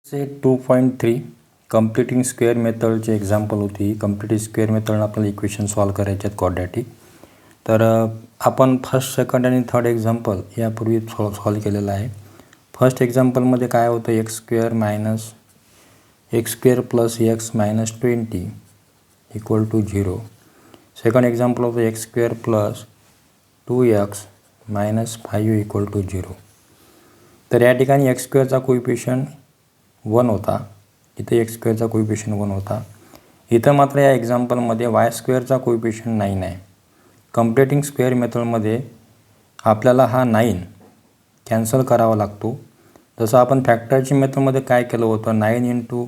से 2.3 completing square मेथडचे example होती. Completing square मेथडनं आपल्याला इक्वेशन सॉल्व करायचे आहेत क्वाड्रॅटिक. तर आपण फर्स्ट, सेकंड आणि थर्ड एक्झाम्पल यापूर्वी सॉल्व केलेलं आहे. फर्स्ट एक्झाम्पलमध्ये काय होतं, x square plus x minus 20 equal to 0. Second example होतं x square plus 2x minus 5 equal to 0. तर या ठिकाणी एक्स स्क्वेअरचा कोइफिशियंट 1 होता, इथे एक्स स्क्वेअरचा कोइफिशियंट 1 होता. इथं मात्र या एक्झाम्पलमध्ये वाय स्क्वेअरचा कोइफिशियंट 9 आहे. कम्प्लिटिंग स्क्वेअर मेथडमध्ये आपल्याला हा 9 कॅन्सल करावा लागतो. जसं आपण फॅक्टरची मेथडमध्ये काय केलं होतं, 9 इंटू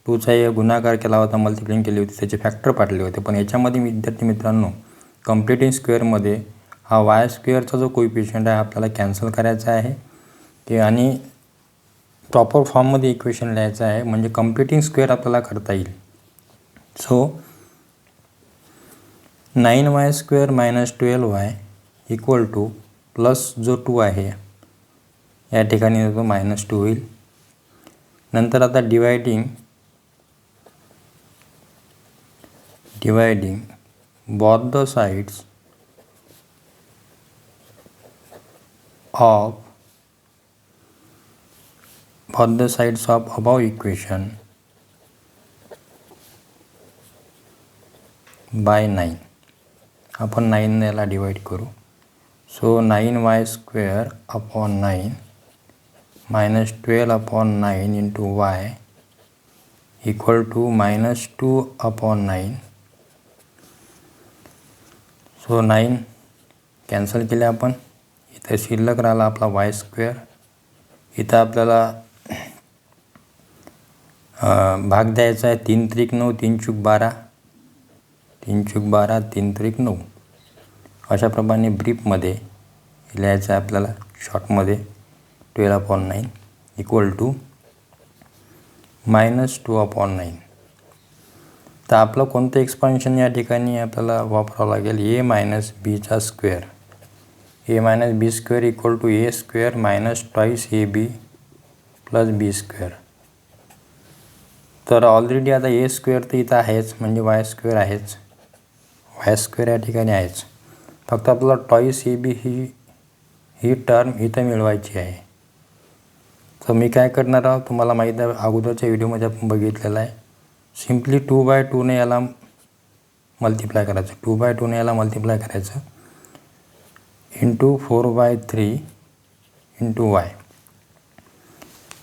2चा गुणाकार केला होता, मल्टिप्लिंग केली होती, त्याचे फॅक्टर पाडले होते. पण याच्यामध्ये विद्यार्थी मित्रांनो, कम्प्लिटिंग स्क्वेअरमध्ये हा वाय स्क्वेअरचा जो कोइफिशियंट आहे आपल्याला कॅन्सल करायचा आहे की आणि प्रॉपर फॉर्ममध्ये इक्वेशन लिहायचं आहे, म्हणजे कम्प्लिटिंग स्क्वेअर आपल्याला करता येईल. So 9y square minus 12y equal to plus जो 2 आहे या ठिकाणी तो -2 होईल. नंतर आता dividing both the sides of above equation by 9. आपण 9 याला डिवाइड करू. So 9y square upon 9 minus 12 upon 9 into y equal to -2 upon 9. So 9 cancel केले आपण. इथे शिल्लक राहिला आपला वाय स्क्वेअर. इथं आपल्याला भाग द्यायचा आहे. 3 त्रिक 9, 3 चूक 12, 3 चूक 12, 3 त्रिक 9. अशाप्रमाणे ब्रीफमध्ये लिहायचं आहे आपल्याला, शॉर्टमध्ये 12 अपॉन 9 इक्वल टू -2 अपॉन 9. तर आपलं कोणतं एक्सपान्शन या ठिकाणी आपल्याला वापरावं लागेल, ए मायनस बीचा square. A minus B square equal to A square minus twice A B plus B square. तर ऑलरेडी आता ए स्क्वेअर तर इथं आहेच, म्हणजे वाय स्क्वेअर आहेच, वाय स्क्वेअर या ठिकाणी आहेच. फक्त आपल्याला twice A B he term इथं मिळवायची आहे. तर मी काय करणार आहोत, तुम्हाला माहीत आहे, अगोदरच्या व्हिडिओमध्ये आपण बघितलेलं आहे. सिम्पली 2/2ने याला मल्टिप्लाय करायचं, 2/2ने याला मल्टिप्लाय करायचं इंटू 4/3 इंटू वाय.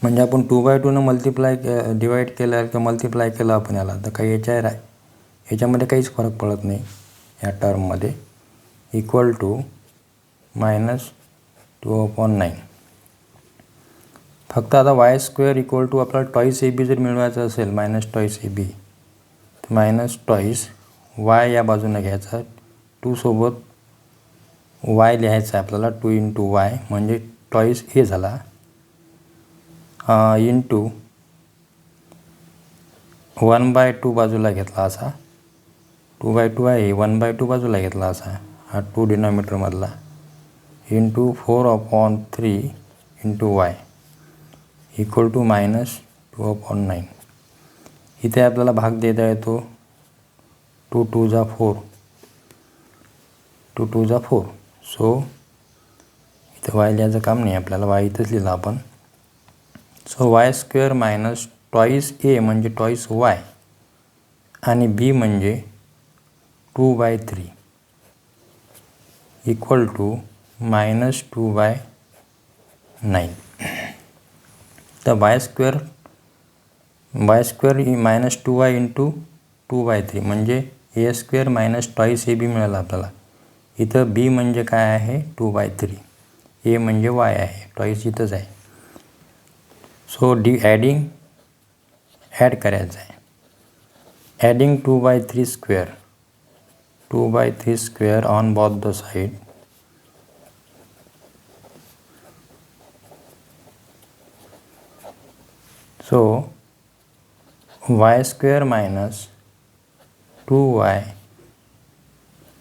म्हणजे आपण 2/2ने डिवाईड केलं किंवा मल्टिप्लाय केलं आपण याला, तर काही याच्यामध्ये काहीच फरक पडत नाही या टर्ममध्ये. Equal to -2 upon 9. फक्त आता वाय स्क्वेअर इक्वल टू आपल्याला ट्वाईस ए बी जर मिळवायचं असेल, -2 ए बी, तर -2 वाय या बाजूने घ्यायचा, 2 सोबत वाय लिहायचा आहे आपल्याला, 2 इंटू वाय म्हणजे ट्वाईस ए झाला, इंटू 1/2 बाजूला घेतला असा, 2/2 आहे, 1/2 बाजूला घेतला असा, हा 2 डिनॉमिनेटरमधला, into 4/3 into Y equal to -2 upon 9. इथे आपल्याला भाग देता येतो, 2 2 जा 4, 2 2 जा 4. सो इथं वाय लिहायचं काम नाही आपल्याला, वाय इथंच लिहिलं आपण. So Y square minus twice a म्हणजे ट्वाईस वाय आणि बी म्हणजे 2/3 इक्वल टू -2/9. तर वाय स्क्वेअर -2y इंटू 2/3 म्हणजे a square minus twice A b मिळाला आपल्याला. इथं बी म्हणजे काय आहे, 2/3, ए म्हणजे वाय आहे, ट्वाईस इथंच आहे. सो ॲड करायचं आहे. Adding 2/3 square on both the side. So Y square minus 2y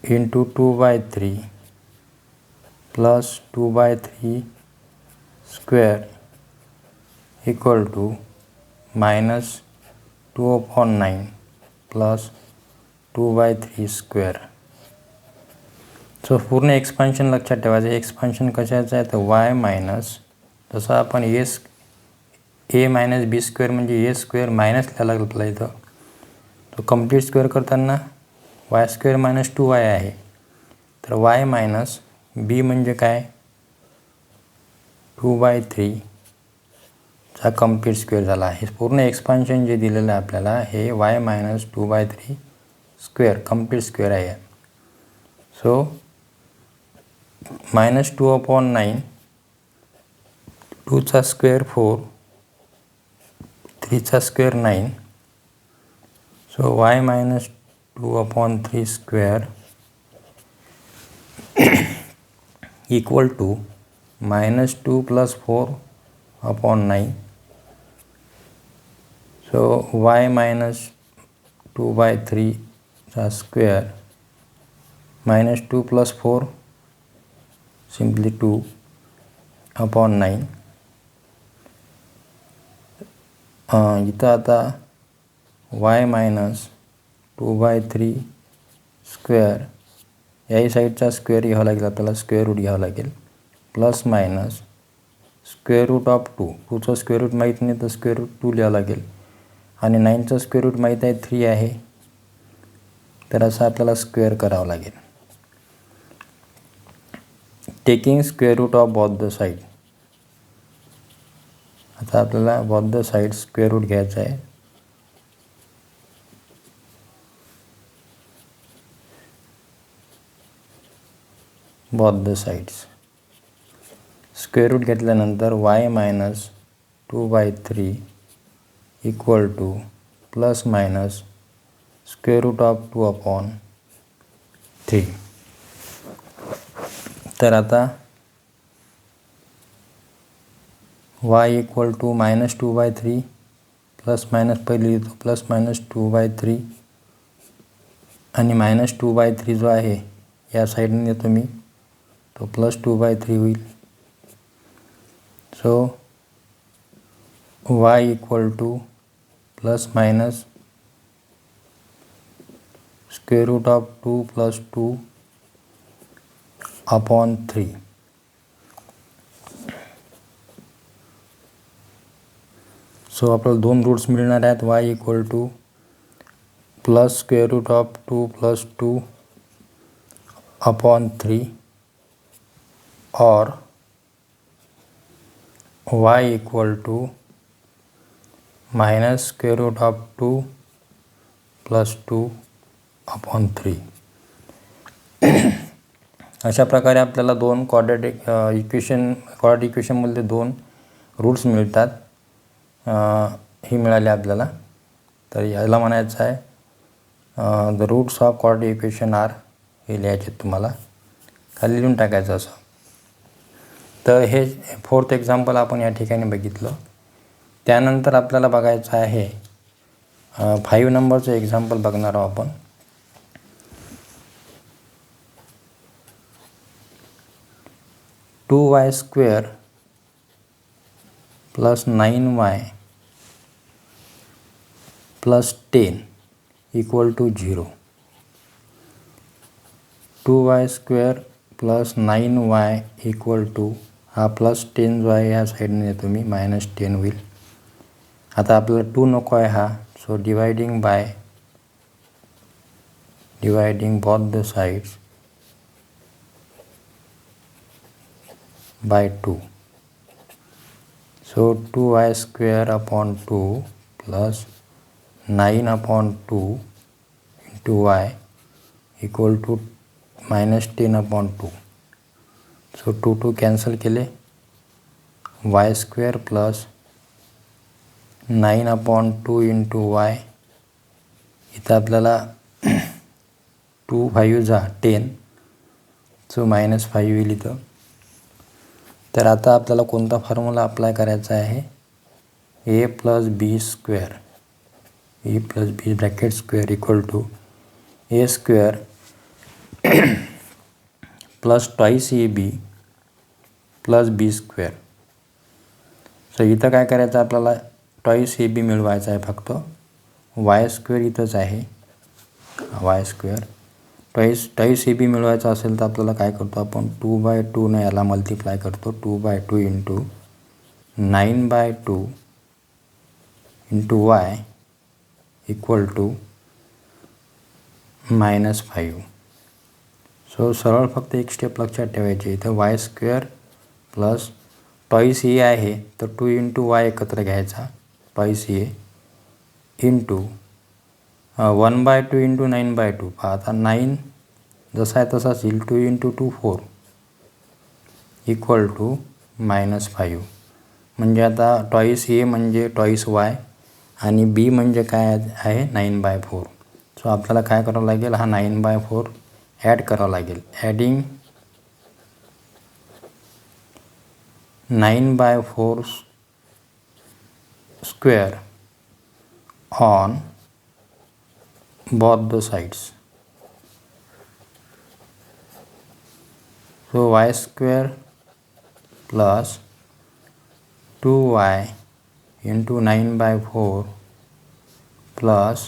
into 2/3 plus 2/3 square equal to minus 2/9 plus 2/3 square. So पूर्ण एक्सपान्शन लक्षात ठेवायचं. एक्सपान्शन कशाचं आहे तर वाय मायनस, जसं आपण ए मायनस बी स्क्वेअर म्हणजे ए स्क्वेअर मायनस लिहायला लागलं आपल्याला इथं. तो कम्प्लीट स्क्वेअर करताना वाय स्क्वेअर मायनस 2y आहे. तर वाय मायनस बी म्हणजे काय 2/3 चा कम्प्लीट स्क्वेअर झाला आहे. पूर्ण एक्सपान्शन जे दिलेलं आहे आपल्याला हे y minus 2/3 square complete square आहे. सो मायनस 2/9, 2चा स्क्वेअर 4, 3चा square 9. So y minus 2/3 square equal to minus 2 plus 4/9. So y minus 2/3 चा स्क्वेअर मायनस 2 प्लस 4 सिम्पली 2/9. इथं आता वाय मायनस 2/3 स्क्वेअर याही साईडचा स्क्वेअर घ्यावा लागेल आपल्याला, स्क्वेअर रूट घ्यावं लागेल, plus minus square root of 2चं स्क्वेअर रूट माहीत नाही तर स्क्वेअर रूट 2 लिहावं लागेल. आणि 9चं स्क्वेअर रूट माहीत आहे 3 आहे, तर असं आपल्याला स्क्वेअर करावं लागेल. Taking square root of both the side. आता आपल्याला both the side square root घ्यायचं आहे. Both the sides square root घेतल्यानंतर y minus 2/3 equal to plus minus square root of 2/3. तर आता y equal to minus 2/3 plus minus पहिले लिहितो plus minus 2/3 आणि मायनस 2/3 जो आहे या साईडने देतो मी, तो प्लस 2/3 होईल. So Y equal to plus minus square root of 2 plus 2/3. So आपल्याला दोन रूट्स मिळणार आहेत. Y equal to plus square root of 2 plus 2/3 और Y equal to minus square root of 2 plus 2/3. अशा प्रकारे आपल्याला दोन क्वाड्रॅटिक इक्वेशनमध्ये दोन रूट्स मिळतात. ही मिळाली आपल्याला. तर याला म्हणायचं आहे the roots of quadratic equation are, हे लिहायचे तुम्हाला, खाली लिहून टाकायचं असं. तर हे 4th एक्झाम्पल आपण या ठिकाणी बघितलं. त्यानंतर आपल्याला बघायचं आहे 5 नंबरचं एक्झाम्पल बघणार आहोत आपण. Two Y square plus 9y plus 10 equal to 0. 2y square plus 9y equal to, हा प्लस 10 जो आहे ह्या साईडने येतो मी, मायनस 10 होईल. आता आपल्याला 2 नको आहे हा, so dividing both the sides by 2. So 2y square upon 2 plus 9/2 into y equal to minus 10/2. So 2 cancel केले, y square plus 9/2 into y, इथं आपल्याला 2 5 जा 10, सो -5 येईल इथं. तर आता आपल्याला कोणता फॉर्म्युला अप्लाय करायचा आहे, a plus B square, a plus b bracket square equal to A square plus twice A B plus B square. So इथं काय करायचं आपल्याला, टॉईस ए बी मिळवायचा आहे फक्त. वाय स्क्वेअर इथंच आहे, वाय स्क्वेअर. टॉईस ए बी मिळवायचा असेल तर आपल्याला काय करतो आपण, 2/2 याला मल्टिप्लाय करतो. 2/2 into 9/2 into Y equal to -5. So सरळ फक्त एक स्टेप लक्षात ठेवायची. इथं Y square plus twice A आहे तर 2 इंटू वाय एकत्र घ्यायचा, टॉईस ए इंटू 1/2 इंटू 9/2. आता 9 जसा आहे तसाच येईल. 2 इंटू 2 4 इक्वल टू -5. म्हणजे आता टॉईस ए म्हणजे टॉईस वाय आणि बी म्हणजे काय आहे 9/4. सो आपल्याला काय करावं लागेल, हा 9/4 ॲड करावं लागेल. Adding 9/4 square on both the sides. So y square plus 2y into 9/4 plus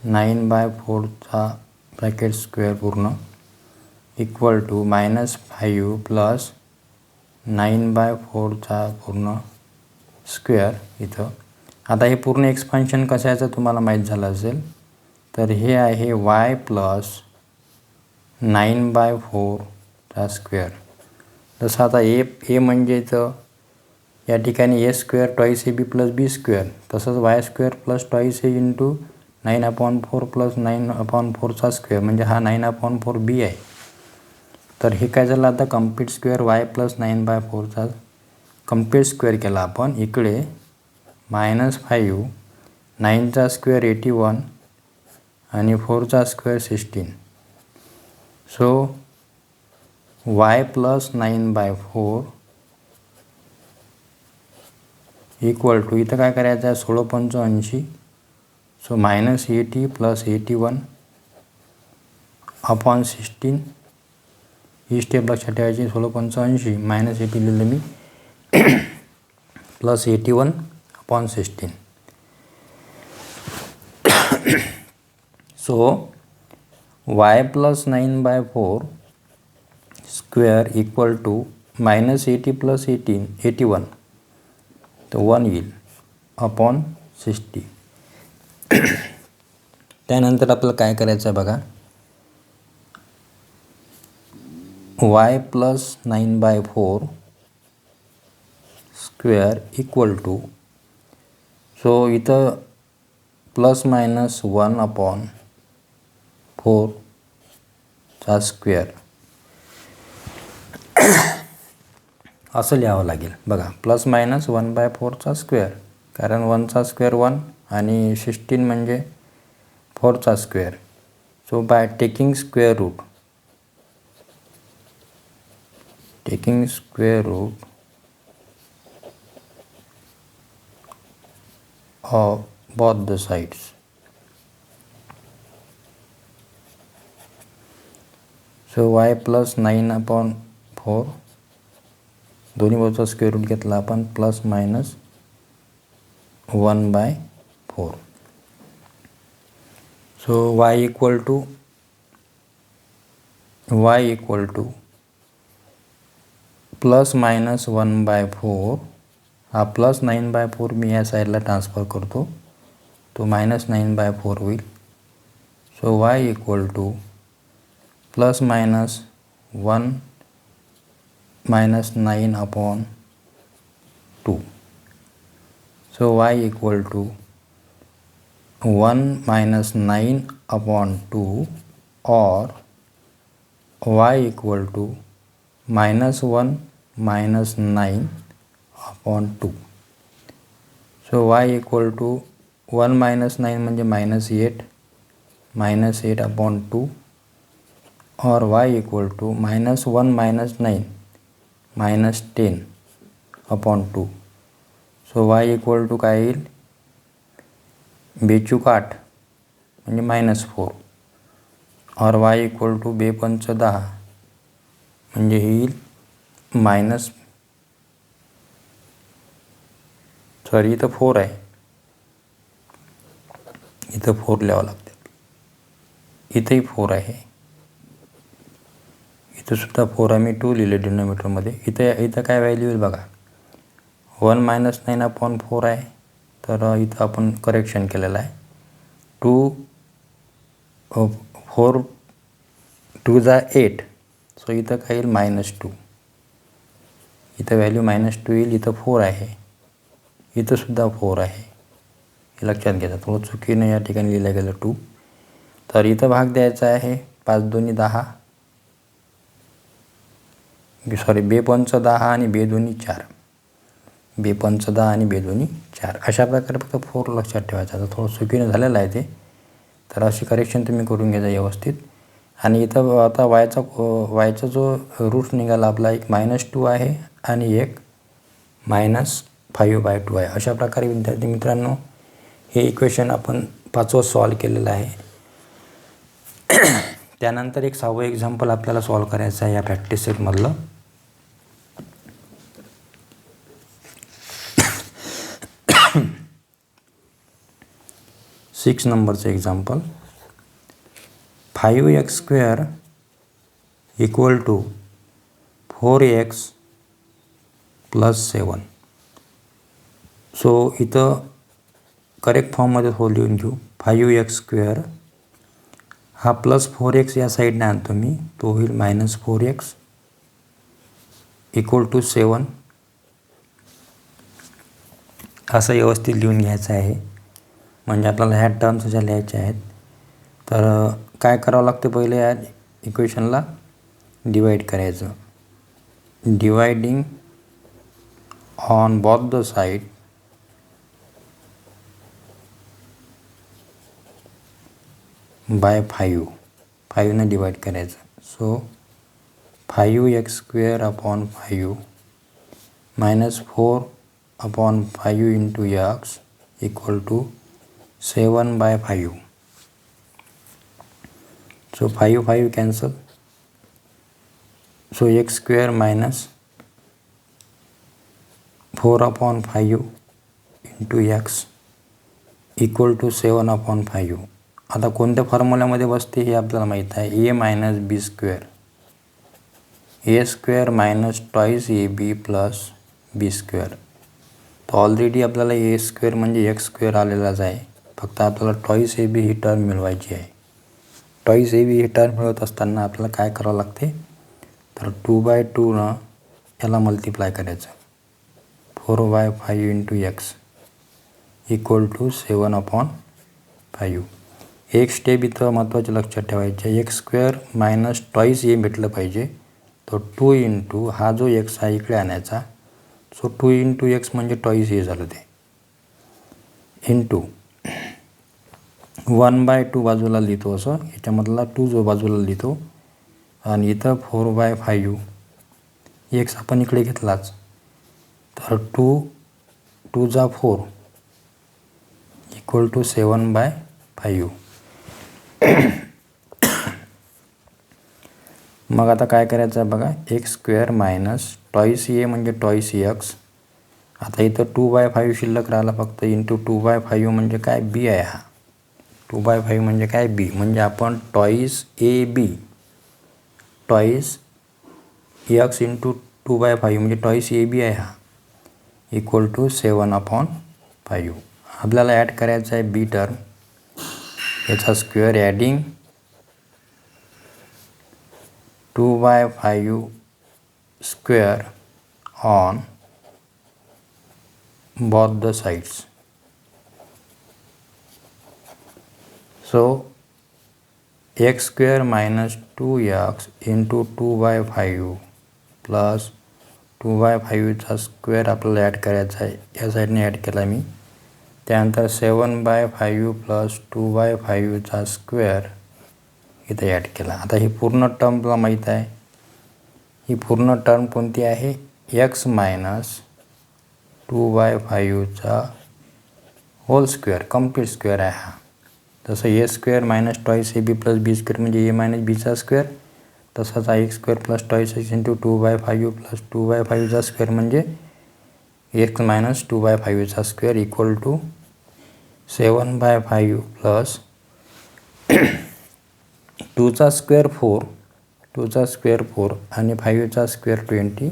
9/4 चा ब्रॅकेट स्क्वेअर पूर्ण इक्वल टू -5 प्लस 9/4 चा पूर्ण स्क्वेअर इथं. आता हे पूर्ण एक्सपान्शन कशाचं तुम्हाला माहीत झालं असेल तर हे आहे y प्लस 9/4 चा स्क्वेअर. जसं आता ए म्हणजे इथं या ठिकाणी a square twice A B plus B square, तसंच y square plus twice a into 9/4 plus 9/4 चा स्क्वेअर म्हणजे हा 9/4 बी आहे. तर हे काय झालं, आता कम्प्लीट स्क्वेअर वाय प्लस 9/4 चा कम्प्लीट स्क्वेअर केला आपण. इकडे -5, 9चा स्क्वेअर 81 आणि 4चा square 16. So y plus 9/4 equal to इथं काय करायचं आहे 16×85. So -80 plus 81 upon 16. ही स्टेप लक्षात ठेवायची. 16×85 -80 लिहिलं मी plus 81 upon 16. So y plus 9/4 square equal to -80 plus 81 तर 1 येईल अपॉन 60. त्यानंतर आपल्याला काय करायचं आहे बघा, y plus 9/4 square equal to, so इथं प्लस मायनस 1/4 चा स्क्वेअर असं लिहावं लागेल. बघा प्लस मायनस 1/4 चा स्क्वेअर, कारण 1चा स्क्वेअर 1 आणि 16 म्हणजे 4चा square. So by taking square root of both the sides. So y plus 9/4 दोन्ही बाजूचा स्क्वेअर रूट घेतला आपण plus minus 1/4. So y equal to plus minus 1/4. हा प्लस 9/4 मी या साईडला ट्रान्सफर करतो, तो -9/4 होईल. So y equal to plus minus 1 - 9/2. So y equal to 1 - 9/2 और y equal to -1 - 9/2. So y equal to 1 - 9 म्हणजे -8/2 और y equal to -1 - 9 -10/2. So y equal to काय येईल, 2×8 म्हणजे -4 और y इक्वल टू 2×5 म्हणजे येईल सॉरी इथं 4 आहे, इथं 4 लिहावं लागते. इथंही 4 आहे, इथं सुद्धा 4 आहे. मी 2 लिहिले डिनोमिनेटरमध्ये. इथं काय व्हॅल्यू येईल बघा, 1 - 9/4 आहे. तर इथं आपण करेक्शन केलेलं आहे. 4 2 जा 8. सो इथं काय येईल -2. इथं व्हॅल्यू -2 येईल. इथं 4 आहे, इथं सुद्धा 4 आहे. हे लक्षात घ्यायचं. थोडं चुकीनं या ठिकाणी लिहिलं गेलं 2. तर इथं भाग द्यायचा आहे 5 - 2 = 10. सॉरी 2 × 5 = 10 आणि 2 × 2 = 4. 2 × 5 = 10 आणि 2 × 2 = 4. अशा प्रकारे फक्त 4 लक्षात ठेवायचं. आता थोडं चुकीनं झालेलं आहे ते, तर अशी करेक्शन तुम्ही करून घ्यायचं व्यवस्थित. आणि इथं आता वायचा जो रूट निघाला आपला, एक -2 आहे आणि एक -5/2 आहे. अशा प्रकारे विद्यार्थी मित्रांनो हे इक्वेशन आपण 5वं सॉल्व केलेलं आहे. त्यानंतर एक 6वं एक्झाम्पल आपल्याला सॉल्व करायचं आहे या प्रॅक्टिस सेटमधलं. सिक्स नंबरचं एक्झाम्पल. 5x² = 4x + 7. सो इथं करेक्ट फॉर्ममध्ये लिहून घेऊ. 5x² हा +4x या साईडने आणतो मी, तो होईल -4x = 7. असं व्यवस्थित लिहून घ्यायचं आहे. म्हणजे आपल्याला ह्या टर्म्स ज्या लिहायच्या आहेत. तर काय करावं लागतं, पहिले या इक्वेशनला डिवाईड करायचं. Dividing on both the side by 5ने डिवाईड करायचं. So 5x² / 5 -4/5 × x = 7/5. So 5 cancel. So x² - 4/5 × x = 7/5. आता कोणत्या फॉर्म्युल्यामध्ये बसते हे आपल्याला माहीत आहे. a - b², a² - 2ab + b². तर ऑलरेडी आपल्याला a² म्हणजे x² आलेलाच आहे. फक्त आपल्याला 2ab ही टर्म मिळवायची आहे. 2ab ही टर्म मिळवत असताना आपल्याला काय करावं लागते, तर 2/2 याला मल्टिप्लाय करायचं. 4/5 × x = 7/5. एक स्टेप इथं महत्त्वाचे लक्षात ठेवायचे. x² - 2a भेटलं पाहिजे. तो 2 × हा जो x आहे इकडे आणायचा. सो 2 × x म्हणजे 2a झालं ते, इंटू 1/2 बाजूला लिहितो. असं याच्यामधला 2 जो बाजूला लिहितो आणि इथं 4/5 x आपण इकडे घेतलाच. तर 2 जा 4 = 7/5. मग आता काय करायचं आहे बघा, x² - 2a म्हणजे 2x. आता इथं 2/5 शिल्लक राहिला फक्त, इंटू 2/5 म्हणजे काय, b आहे हा. 2/5 म्हणजे काय, b. म्हणजे आपण 2ab 2x × 2/5 म्हणजे 2ab आहे हा, = 7/5. आपल्याला ॲड करायचं आहे b टर्म, याचा square adding 2/5² on both the sides. So x² - 2x × 2/5 + 2/5चा स्क्वेअर आपल्याला ॲड करायचा आहे. या साईडने ॲड केला मी. त्यानंतर 7/5 + 2/5चा स्क्वेअर इथे ॲड केला. आता ही पूर्ण टर्म तुला माहीत आहे. ही पूर्ण टर्म कोणती आहे, x - 2/5चा होल स्क्वेअर, कम्प्लीट स्क्वेअर आहे हा. जसं a² - 2ab + b² म्हणजे a - bचा स्क्वेअर, तसाच x² + 2x × 2/5 + 2/5चा स्क्वेअर म्हणजे एक्स मायनस 2/5चा स्क्वेअर इक्वल टू 7/5 प्लस 2चा स्क्वेअर 4, 2चा स्क्वेअर 4 आणि 5चा स्क्वेअर 25.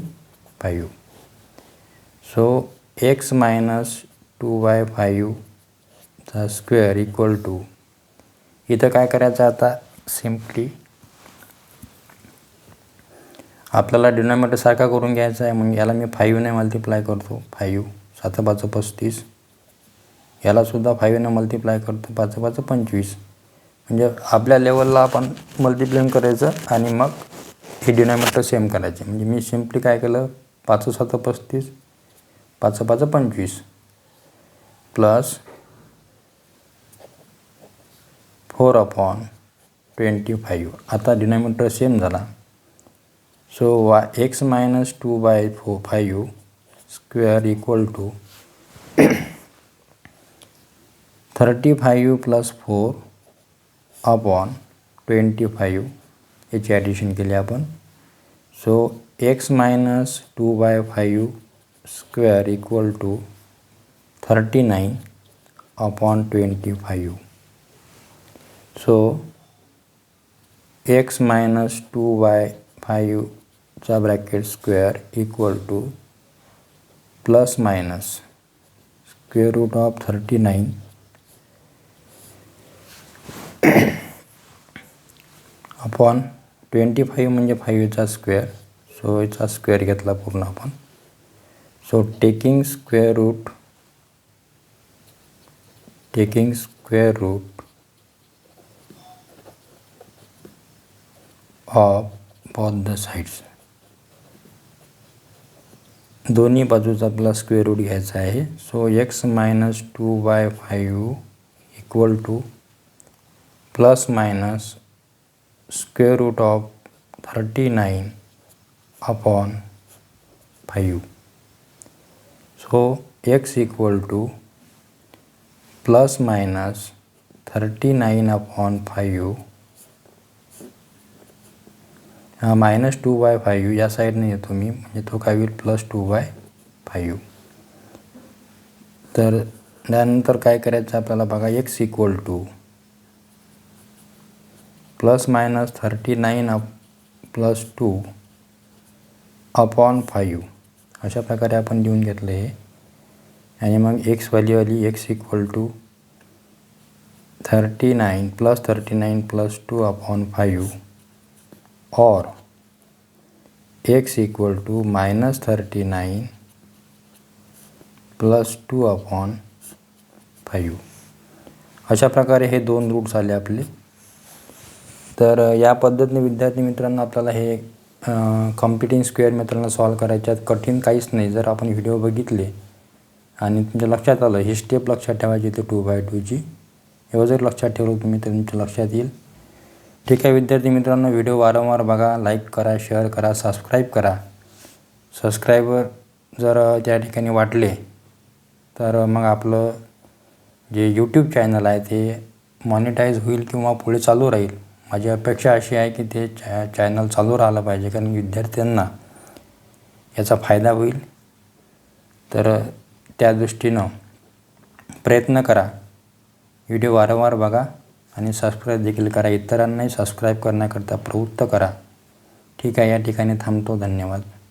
सो एक्स मायनस 2/5चा स्क्वेअर इक्वल टू, इथं काय करायचं आता सिम्पली आपल्याला डिनॉमिनेटर सारखा करून घ्यायचा आहे. मग याला मी 5ने मल्टिप्लाय करतो. 5 7 5 35, यालासुद्धा 5ने मल्टिप्लाय करतो. 5 5 25. म्हणजे आपल्या लेवलला आपण मल्टिप्लाय करायचं आणि मग हे डिनॉमिनेटर सेम करायचे. म्हणजे मी सिम्पली काय केलं, 5 7 35, 5 5 25 प्लस 4/25. आता डिनॉमिनेटर सेम झाला. So x minus 2/5 square equal to 35 plus 4/25 याची ॲडिशन केली आपण. So x minus 2/5 square equal to 39/25. So x minus 2/5चा bracket square equal to plus minus square root of 39 upon 25 म्हणजे 5चा स्क्वेअर. सो याचा square घेतला पूर्ण आपण. So taking square root of both the sides. दोन्ही बाजूचा आपला स्क्वेअर रूट घ्यायचा आहे. So x minus 2/5 equal to plus minus square root of 39/5. So X equal to plus minus 39/5 minus 2/5 या साईडने येतो मी, म्हणजे तो काय होईल प्लस 2/5. तर त्यानंतर काय करायचं आपल्याला बघा, X equal to plus minus 39 plus 2/5 अशा प्रकारे आपण लिहून घेतलं हे. आणि मग एक्स व्हॅल्यू आली एक्स इक्वल टू 39 प्लस 2/5 और x equal to minus 39 plus 2/5. अशा प्रकारे हे दोन रूट्स आले आपले. तर या पद्धतीने विद्यार्थी मित्रांनो आपल्याला हे कॉम्प्युटिंग स्क्वेअर मेथडला सॉल्व करायच्यात. कठीण काहीच नाही. जर आपण व्हिडिओ बघितले आणि तुमच्या लक्षात आलं, ही स्टेप लक्षात ठेवायची इथे 2/2ची, एवढं जर लक्षात ठेवलं तुम्ही तर तुमच्या लक्षात येईल. ठीक आहे विद्यार्थी मित्रांनो, व्हिडिओ वारंवार बघा, लाईक करा, शेअर करा, सबस्क्राईब करा. सबस्क्रायबर जर त्या ठिकाणी वाटले तर मग आपलं जे यूट्यूब चॅनल आहे ते मॉनिटाईज होईल किंवा पुढे चालू राहील. माझी अपेक्षा अशी आहे की ते चॅनल चालू राहिलं पाहिजे, कारण विद्यार्थ्यांना याचा फायदा होईल. तर त्या दृष्टीनं प्रयत्न करा, व्हिडिओ वारंवार बघा आणि सबस्क्राईब देखील करा. इतरांनाही सबस्क्राईब करण्याकरता प्रवृत्त करा. ठीक आहे, या ठिकाणी थांबतो. धन्यवाद.